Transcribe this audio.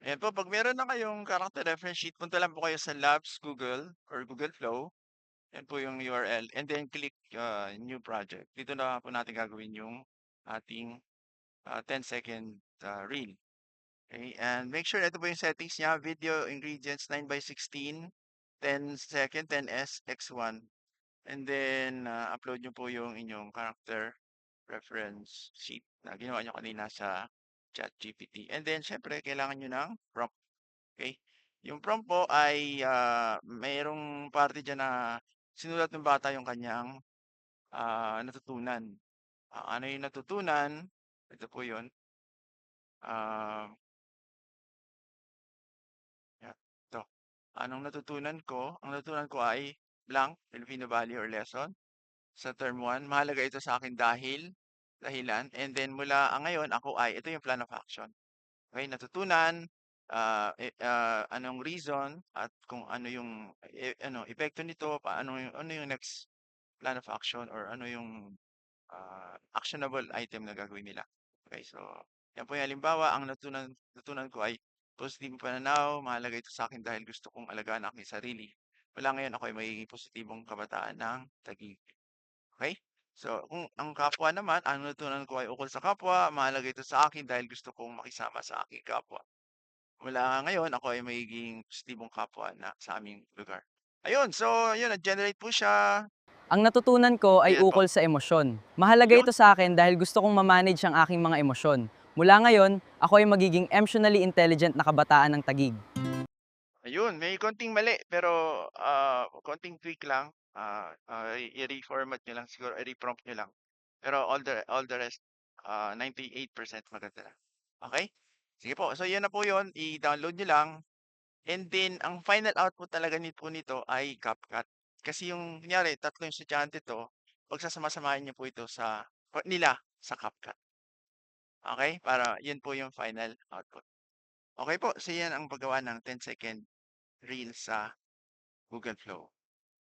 Ayan po, 'pag meron na kayong character reference sheet, punta lang po kayo sa Labs Google or Google Flow. Yan po yung URL and then click, new project. Dito na po natin gagawin yung ating, 10-second, reel. Okay, and make sure ito po yung settings niya, video ingredients 9:16, 10 second, 10s x1. And then, upload niyo po yung inyong character reference sheet na ginawa niyo kanina sa ChatGPT. And then siyempre kailangan niyo ng prompt, okay? Yung prompt po ay, mayroong parte diyan na sinulat ng bata yung kanyang, natutunan. Ano yung natutunan, ito po yun, ah, yan, ito. Anong natutunan ko? Ang natutunan ko ay blank, Filipino value or lesson. Sa term 1, mahalaga ito sa akin dahil, dahilan, and then mula ngayon ako ay, ito yung plan of action. Okay, natutunan, anong reason at kung ano yung epekto nito, paano yung ano yung next plan of action or ano yung, actionable item na gagawin nila. Okay, so yan po yung halimbawa, ang natutunan ko ay positibong pananaw, mahalaga ito sa akin dahil gusto kong alagaan ang aking sarili. Mula ngayon ako ay magiging positibong kabataan ng Taguig. Okay? So, kung ang kapwa naman, ang natutunan ko ay ukol sa kapwa, mahalaga ito sa akin dahil gusto kong makisama sa aking kapwa. Mula ngayon, ako ay magiging positibong kapwa na sa aming lugar. Ayun, so yun, nag-generate po siya. Ang natutunan ko ay Ayan po. ukol sa emosyon. Mahalaga Yun. ito sa akin dahil gusto kong ma-manage ang aking mga emosyon. Mula ngayon, ako ay magiging emotionally intelligent na kabataan ng Taguig. Ayun, may konting mali pero, konting tweak lang. I-reformat niyo lang siguro, i-reprompt niyo lang. Pero all the rest, 98% maganda na. Okay. Sige po, so yun na po yun, i-download niyo lang. And then ang final output talaga po nito ay CapCut. Kasi yung kunyari tatlo yung estudyante 'to, pagsasama-samahin niyo po ito nila sa CapCut. Okay, para yun po yung final output. Okay po, so yan ang paggawa ng 10-second reel sa Google Flow.